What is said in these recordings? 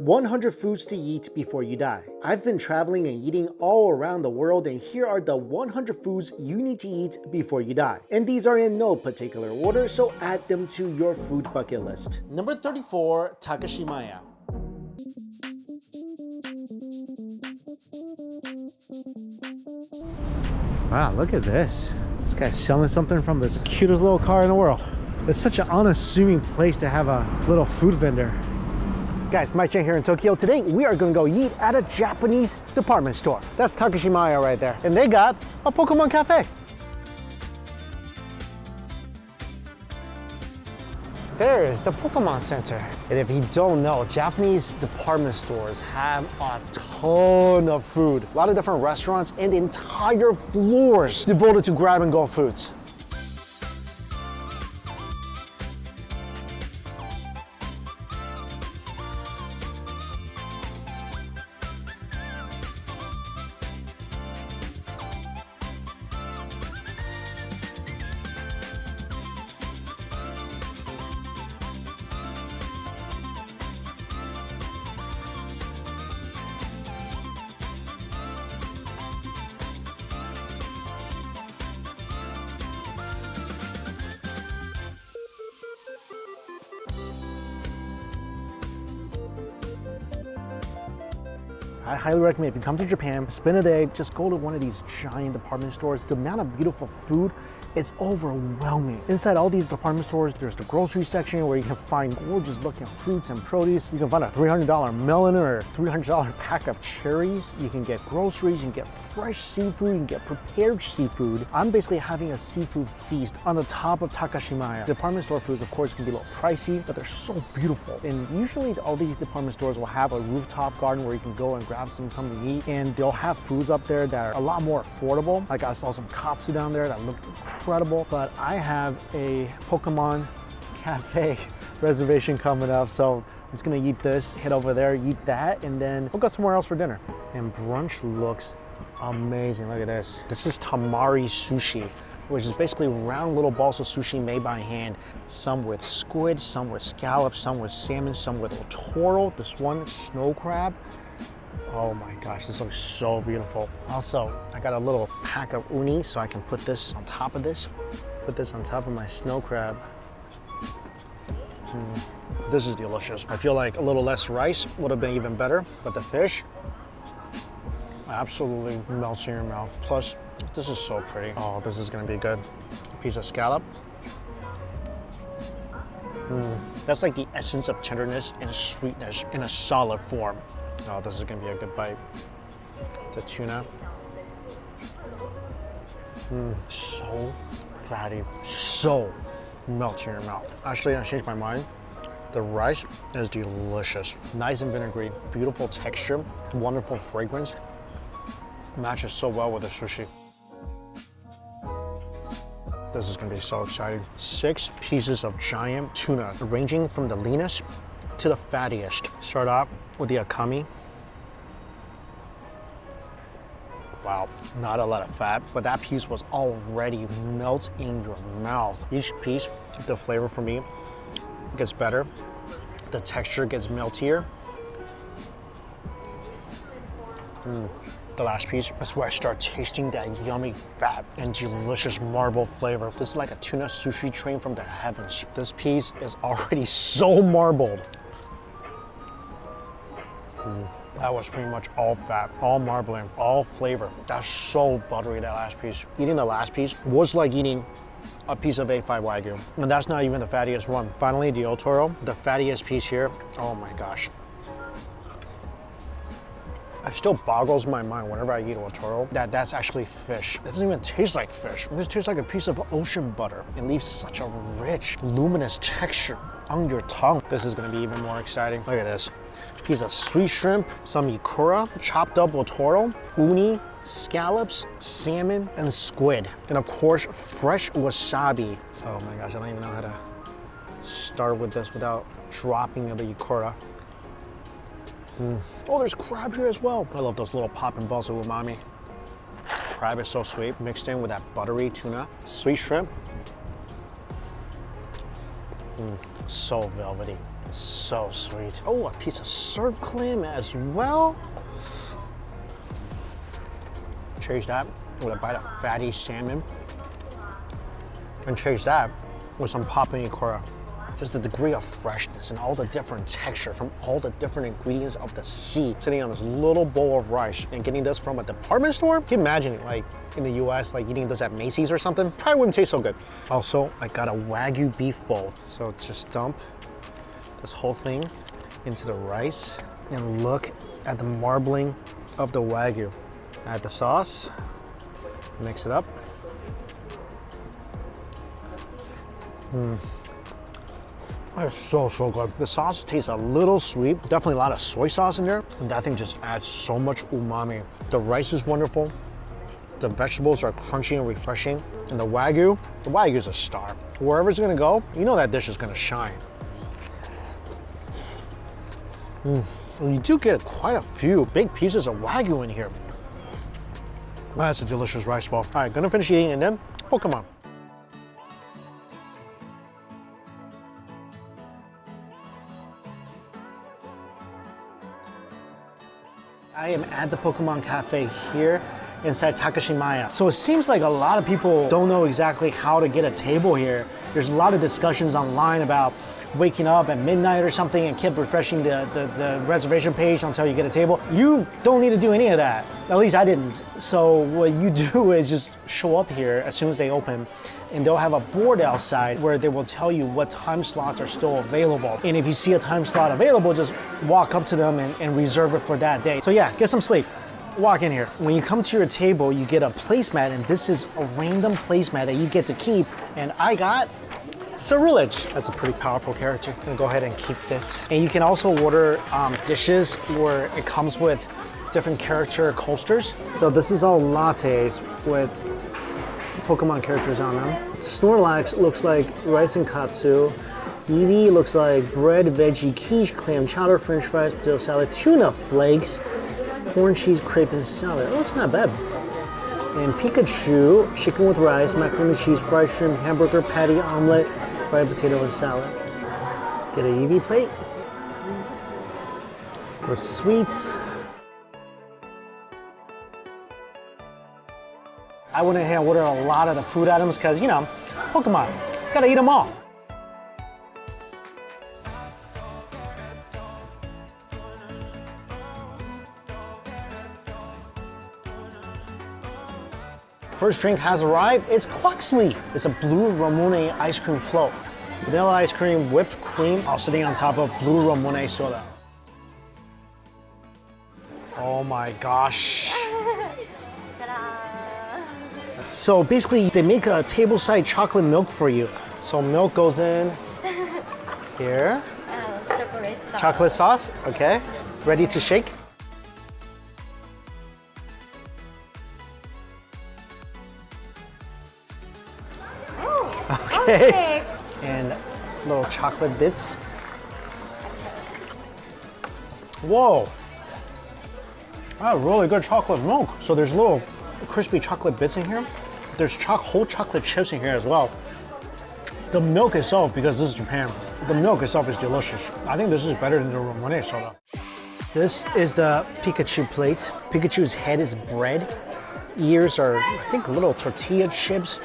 100 foods to eat before you die. I've been traveling and eating all around the world, and here are the 100 foods you need to eat before you die. And these are in no particular order, so add them to your food bucket list. Number 34, Takashimaya. Wow, look at this. This guy's selling something from this cutest little car in the world. It's such an unassuming place to have a little food vendor. Guys, Mike Chen here in Tokyo. Today we are gonna go eat at a Japanese department store. That's Takashimaya right there. And they got a Pokemon cafe. There is the Pokemon Center. And if you don't know, Japanese department stores have a ton of food. A lot of different restaurants and entire floors devoted to grab and go foods. I highly recommend if you come to Japan, spend a day, just go to one of these giant department stores. The amount of beautiful food, it's overwhelming. Inside all these department stores, there's the grocery section where you can find gorgeous looking fruits and produce. You can find a $300 melon or $300 pack of cherries. You can get groceries, you can get fresh seafood, you can get prepared seafood. I'm basically having a seafood feast on the top of Takashimaya. Department store foods, of course, can be a little pricey, but they're so beautiful. And usually all these department stores will have a rooftop garden where you can go and grab something to eat, and they'll have foods up there that are a lot more affordable. Like I saw some katsu down there that looked incredible, but I have a Pokemon cafe reservation coming up, so I'm just gonna eat this, head over there, eat that, and then we'll go somewhere else for dinner. And brunch looks amazing. Look at this. This is tamari sushi, which is basically round little balls of sushi made by hand. Some with squid, some with scallops, some with salmon, some with otoro. This one, snow crab. Oh my gosh, this looks so beautiful. Also, I got a little pack of uni, so I can put this on top of this. Put this on top of my snow crab. This is delicious. I feel like a little less rice would have been even better, but the fish absolutely melts in your mouth. Plus, this is so pretty. Oh, this is gonna be good. A piece of scallop. That's like the essence of tenderness and sweetness in a solid form. Oh, this is gonna be a good bite. The tuna. So fatty, so melts in your mouth. Actually, I changed my mind. The rice is delicious. Nice and vinegary, beautiful texture, wonderful fragrance. Matches so well with the sushi. This is gonna be so exciting. 6 pieces of giant tuna, ranging from the leanest to the fattiest. Start off with the akami. Wow, not a lot of fat, but that piece was already melt in your mouth. Each piece, the flavor for me gets better. The texture gets meltier. The last piece is where I start tasting that yummy fat and delicious marble flavor. This is like a tuna sushi train from the heavens. This piece is already so marbled. That was pretty much all fat, all marbling, all flavor. That's so buttery, that last piece. Eating the last piece was like eating a piece of A5 Wagyu. And that's not even the fattiest one. Finally, the otoro, the fattiest piece here. Oh my gosh. It still boggles my mind whenever I eat otoro that's actually fish. It doesn't even taste like fish. It just tastes like a piece of ocean butter. It leaves such a rich, luminous texture on your tongue. This is gonna be even more exciting. Look at this. Piece of sweet shrimp, some ikura, chopped up otoro, uni, scallops, salmon, and squid. And of course, fresh wasabi. Oh my gosh, I don't even know how to start with this without dropping the ikura. Oh, there's crab here as well. I love those little popping balls of umami. Crab is so sweet, mixed in with that buttery tuna. Sweet shrimp. So velvety. So sweet. Oh, a piece of surf clam as well. Chase that with a bite of fatty salmon. And chase that with some papa ikora. Just the degree of freshness and all the different texture from all the different ingredients of the sea sitting on this little bowl of rice and getting this from a department store. Can you imagine it, like in the US, like eating this at Macy's or something? Probably wouldn't taste so good. Also, I got a Wagyu beef bowl. So just dump this whole thing into the rice and look at the marbling of the Wagyu. Add the sauce, mix it up. It's so good. The sauce tastes a little sweet, definitely a lot of soy sauce in there, and that thing just adds so much umami. The rice is wonderful. The vegetables are crunchy and refreshing, and the Wagyu is a star. Wherever it's gonna go, you know that dish is gonna shine. You do get quite a few big pieces of Wagyu in here. That's a delicious rice bowl. All right, gonna finish eating and then Pokemon. I am at the Pokemon Cafe here inside Takashimaya. So it seems like a lot of people don't know exactly how to get a table here. There's a lot of discussions online about waking up at midnight or something and keep refreshing the reservation page until you get a table. You don't need to do any of that. At least I didn't. So what you do is just show up here as soon as they open, and they'll have a board outside where they will tell you what time slots are still available. And if you see a time slot available, just walk up to them and reserve it for that day. So yeah, get some sleep. Walk in here. When you come to your table, you get a placemat, and this is a random placemat that you get to keep. And I got Ceruledge. That's a pretty powerful character. I'm gonna go ahead and keep this. And you can also order dishes where it comes with different character coasters. So this is all lattes with Pokemon characters on them. Snorlax looks like rice and katsu. Eevee looks like bread, veggie, quiche, clam chowder, french fries, potato salad, tuna flakes, corn cheese, crepe, and salad. It looks not bad. And Pikachu, chicken with rice, macaroni and cheese, fried shrimp, hamburger, patty, omelet, fried potato, and salad. Get a Eevee plate for sweets. I went ahead and ordered a lot of the food items because, you know, Pokemon, gotta eat them all. First drink has arrived. It's Quaxley. It's a blue Ramune ice cream float. Vanilla ice cream, whipped cream, all sitting on top of blue Ramune soda. Oh my gosh. So basically, they make a tableside chocolate milk for you. So milk goes in here. Chocolate sauce, okay. Ready to shake? Okay. And little chocolate bits. Whoa. Oh, really good chocolate milk. So there's little crispy chocolate bits in here. There's whole chocolate chips in here as well. The milk itself, because this is Japan, the milk itself is delicious. I think this is better than the Ramune soda. This is the Pikachu plate. Pikachu's head is bread. Ears are, I think, little tortilla chips.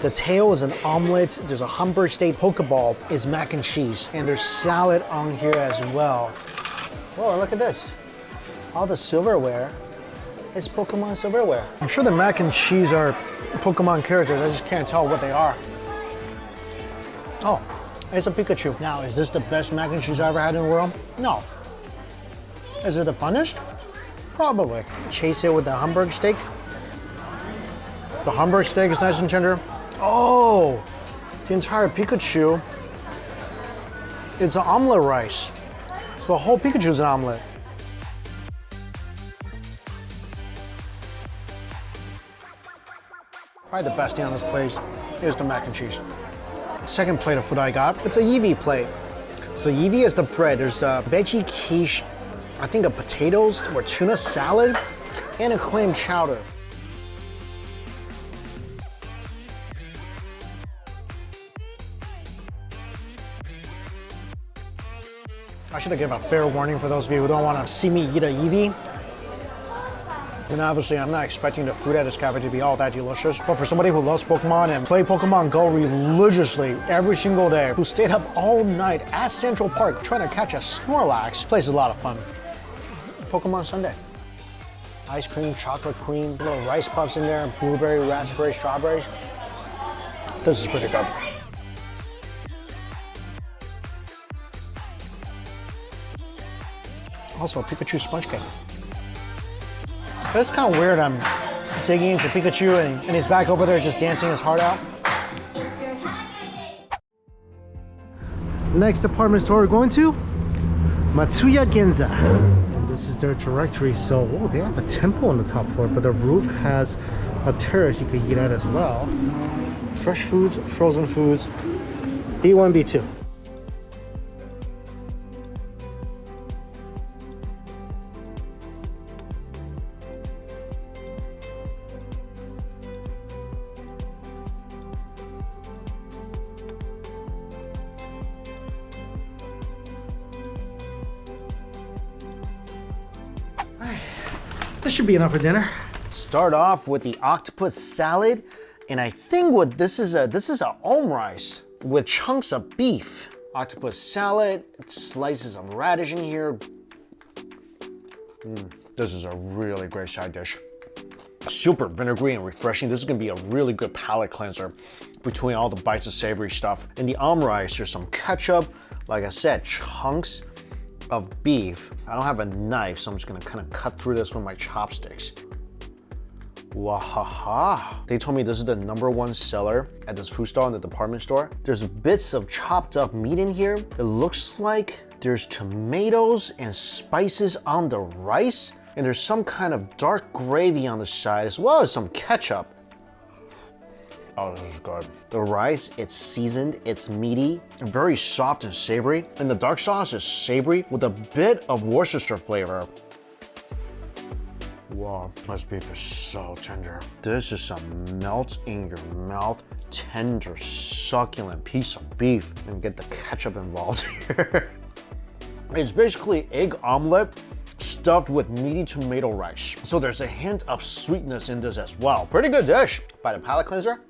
The tail is an omelet. There's a Hamburg steak. Pokeball is mac and cheese. And there's salad on here as well. Whoa, look at this. All the silverware is Pokemon silverware. I'm sure the mac and cheese are Pokemon characters. I just can't tell what they are. Oh, it's a Pikachu. Now, is this the best mac and cheese I ever had in the world? No. Is it the funnest? Probably. Chase it with the Hamburg steak. The Hamburg steak is nice and tender. Oh, the entire Pikachu. It's an omelet rice. So the whole Pikachu is an omelet. Probably the best thing on this plate is the mac and cheese. Second plate of food I got, it's a Eevee plate. So the Eevee is the bread. There's a veggie quiche, I think a potatoes or tuna salad, and a clam chowder. I should have given a fair warning for those of you who don't want to see me eat a Eevee. And obviously, I'm not expecting the food at this cafe to be all that delicious, but for somebody who loves Pokemon and play Pokemon Go religiously every single day, who stayed up all night at Central Park trying to catch a Snorlax, this place is a lot of fun. Pokemon Sundae. Ice cream, chocolate cream, little rice puffs in there, blueberry, raspberry, strawberries. This is pretty good. Also, a Pikachu sponge cake. It's kind of weird. I'm digging into Pikachu and he's back over there just dancing his heart out. Next department store we're going to, Matsuya Ginza. And this is their directory. So, oh, they have a temple on the top floor, but the roof has a terrace you could eat at as well. Fresh foods, frozen foods, B1, B2. This should be enough for dinner. Start off with the octopus salad, and I think what this is a omurice with chunks of beef. Octopus salad, slices of radish in here. This is a really great side dish. Super vinegary and refreshing. This is gonna be a really good palate cleanser between all the bites of savory stuff. In the omurice, there's some ketchup, like I said, chunks of beef. I don't have a knife, so I'm just gonna kind of cut through this with my chopsticks. Wahaha. They told me this is the #1 seller at this food stall in the department store. There's bits of chopped up meat in here. It looks like there's tomatoes and spices on the rice, and there's some kind of dark gravy on the side, as well as some ketchup. Oh, this is good. The rice, it's seasoned, it's meaty, and very soft and savory. And the dark sauce is savory with a bit of Worcestershire flavor. Wow, this beef is so tender. This is some melt in your mouth, tender, succulent piece of beef. And get the ketchup involved here. It's basically egg omelet stuffed with meaty tomato rice. So there's a hint of sweetness in this as well. Pretty good dish. By the palate cleanser,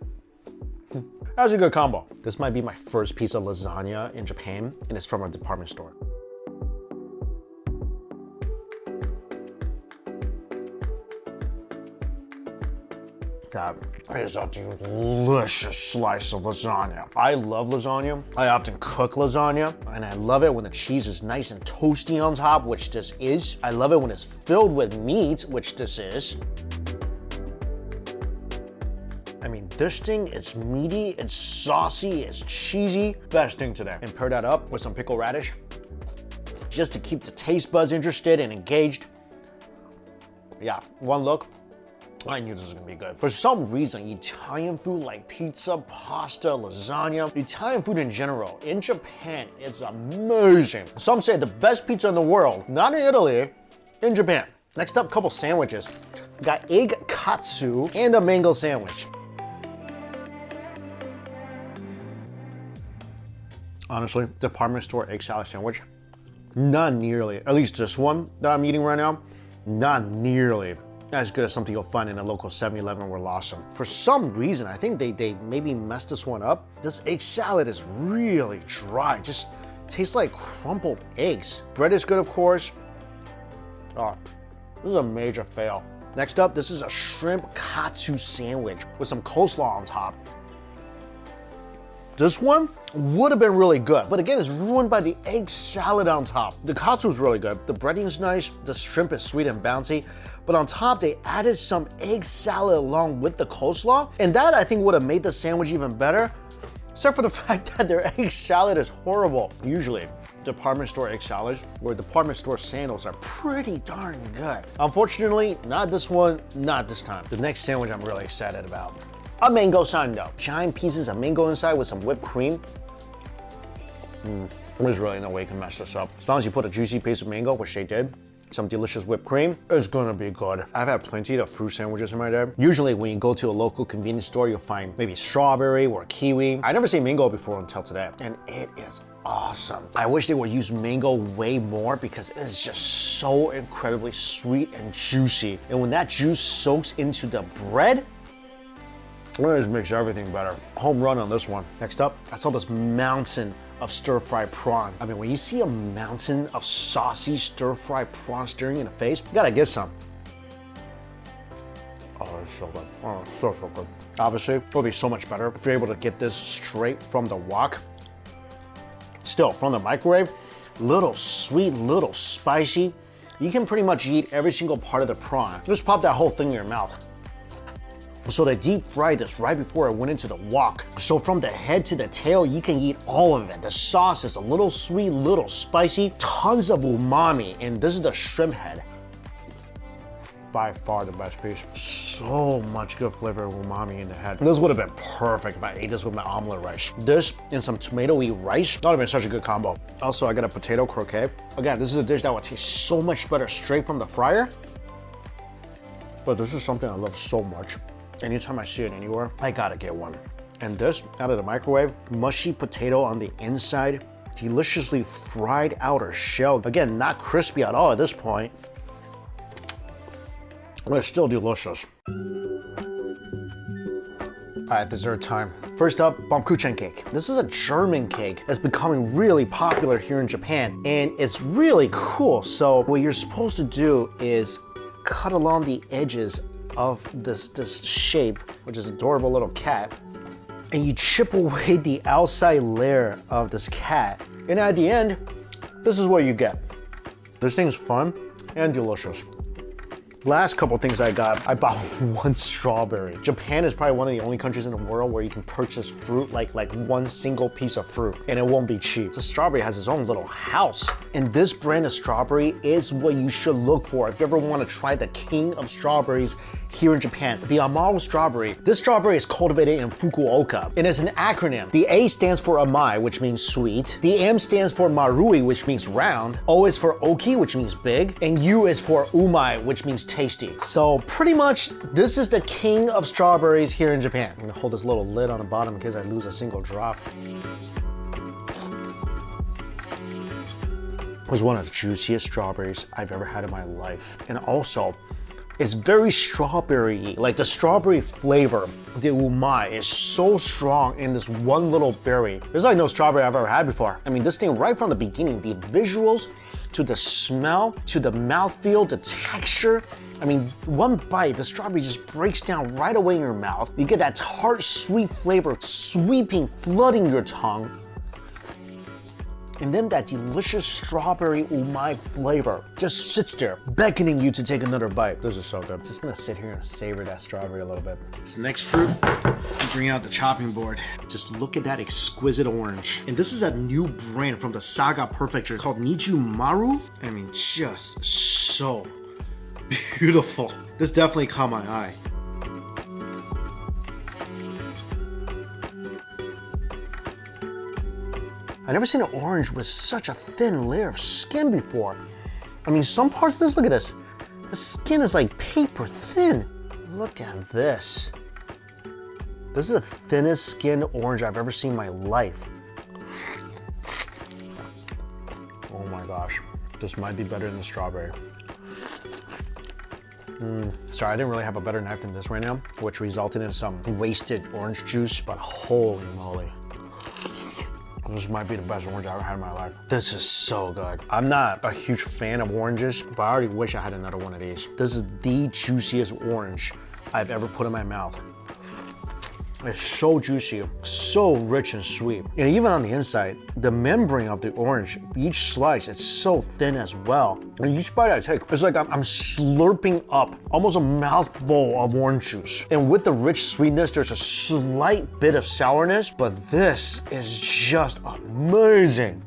that's a good combo. This might be my first piece of lasagna in Japan, and it's from a department store. That is a delicious slice of lasagna. I love lasagna. I often cook lasagna, and I love it when the cheese is nice and toasty on top, which this is. I love it when it's filled with meat, which this is. I mean, this thing, it's meaty, it's saucy, it's cheesy. Best thing today. And pair that up with some pickled radish, just to keep the taste buds interested and engaged. Yeah, one look, I knew this was gonna be good. For some reason, Italian food like pizza, pasta, lasagna, Italian food in general, in Japan, it's amazing. Some say the best pizza in the world, not in Italy, in Japan. Next up, couple sandwiches. Got egg katsu and a mango sandwich. Honestly, department store egg salad sandwich, not nearly, at least this one that I'm eating right now, not nearly as good as something you'll find in a local 7-Eleven or Lawson. For some reason, I think they maybe messed this one up. This egg salad is really dry, just tastes like crumpled eggs. Bread is good, of course. Oh, this is a major fail. Next up, this is a shrimp katsu sandwich with some coleslaw on top. This one would have been really good, but again, it's ruined by the egg salad on top. The katsu is really good. The breading's nice. The shrimp is sweet and bouncy. But on top, they added some egg salad along with the coleslaw. And that, I think, would have made the sandwich even better, except for the fact that their egg salad is horrible. Usually, department store egg salads or department store sandals are pretty darn good. Unfortunately, not this one, not this time. The next sandwich I'm really excited about. A mango sando. Giant pieces of mango inside with some whipped cream. There's really no way you can mess this up. As long as you put a juicy piece of mango, which they did, some delicious whipped cream. It's gonna be good. I've had plenty of fruit sandwiches in my day. Usually when you go to a local convenience store, you'll find maybe strawberry or kiwi. I never seen mango before until today, and it is awesome. I wish they would use mango way more because it's just so incredibly sweet and juicy. And when that juice soaks into the bread, it just makes everything better. Home run on this one. Next up, I saw this mountain of stir-fried prawn. I mean, when you see a mountain of saucy stir-fried prawn staring in the face, you gotta get some. Oh, it's so good. Oh, so good. Obviously, it would be so much better if you're able to get this straight from the wok. Still, from the microwave, little sweet, little spicy. You can pretty much eat every single part of the prawn. Just pop that whole thing in your mouth. So they deep fried this right before it went into the wok. So from the head to the tail, you can eat all of it. The sauce is a little sweet, little spicy, tons of umami, and this is the shrimp head. By far the best piece. So much good flavor of umami in the head. This would have been perfect if I ate this with my omelet rice. This and some tomatoey rice, that would have been such a good combo. Also, I got a potato croquette. Again, this is a dish that would taste so much better straight from the fryer. But this is something I love so much. Anytime I see it anywhere, I gotta get one. And this, out of the microwave, mushy potato on the inside, deliciously fried outer shell. Again, not crispy at all at this point. But it's still delicious. All right, dessert time. First up, Baumkuchen cake. This is a German cake that's becoming really popular here in Japan, and it's really cool. So what you're supposed to do is cut along the edges of this shape, which is an adorable little cat, and you chip away the outside layer of this cat. And at the end, this is what you get. This thing's fun and delicious. Last couple things I got, I bought one strawberry. Japan is probably one of the only countries in the world where you can purchase fruit like one single piece of fruit, and it won't be cheap. The strawberry has its own little house, and this brand of strawberry is what you should look for if you ever want to try the king of strawberries here in Japan. The Amaro strawberry. This strawberry is cultivated in Fukuoka, and it's an acronym. The A stands for Amai, which means sweet. The M stands for Marui, which means round. O is for Oki, which means big, and U is for Umai, which means tasty. So pretty much, this is the king of strawberries here in Japan. I'm gonna hold this little lid on the bottom in case I lose a single drop. It was one of the juiciest strawberries I've ever had in my life. And also, it's very strawberry-y. Like the strawberry flavor, the umai, is so strong in this one little berry. There's like no strawberry I've ever had before. I mean, this thing right from the beginning, the visuals, to the smell, to the mouthfeel, the texture. I mean, one bite, the strawberry just breaks down right away in your mouth. You get that tart, sweet flavor sweeping, flooding your tongue. And then that delicious strawberry umai flavor just sits there, beckoning you to take another bite. This is so good. Just gonna sit here and savor that strawberry a little bit. This next fruit, bring out the chopping board. Just look at that exquisite orange. And this is a new brand from the Saga Prefecture called Niju Maru. I mean, just so beautiful. This definitely caught my eye. I've never seen an orange with such a thin layer of skin before. I mean, some parts of this, look at this. The skin is like paper thin. Look at this. This is the thinnest skinned orange I've ever seen in my life. Oh my gosh, this might be better than the strawberry. Sorry, I didn't really have a better knife than this right now, which resulted in some wasted orange juice, but holy moly. This might be the best orange I've ever had in my life. This is so good. I'm not a huge fan of oranges, but I already wish I had another one of these. This is the juiciest orange I've ever put in my mouth. It's so juicy, so rich and sweet. And even on the inside, the membrane of the orange, each slice, it's so thin as well. And each bite I take, it's like I'm slurping up almost a mouthful of orange juice. And with the rich sweetness, there's a slight bit of sourness, but this is just amazing.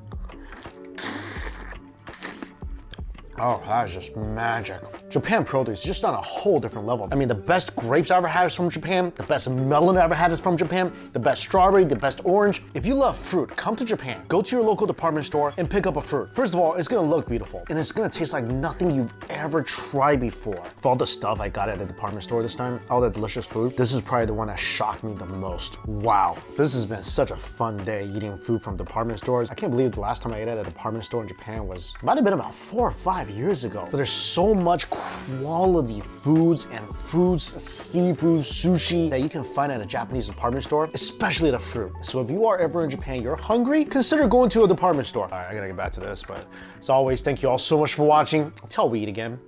Oh, that is just magic. Japan produce is just on a whole different level. I mean, the best grapes I ever had is from Japan. The best melon I ever had is from Japan. The best strawberry, the best orange. If you love fruit, come to Japan. Go to your local department store and pick up a fruit. First of all, it's gonna look beautiful and it's gonna taste like nothing you've ever tried before. For all the stuff I got at the department store this time, all that delicious food, this is probably the one that shocked me the most. Wow, this has been such a fun day eating food from department stores. I can't believe the last time I ate at a department store in Japan might have been about 4 or 5 years ago. But there's so much quality foods and fruits, seafood, sushi that you can find at a Japanese department store, especially the fruit. So if you are ever in Japan, you're hungry, consider going to a department store. All right, I gotta get back to this, but as always, thank you all so much for watching. Until we eat again,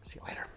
see you later.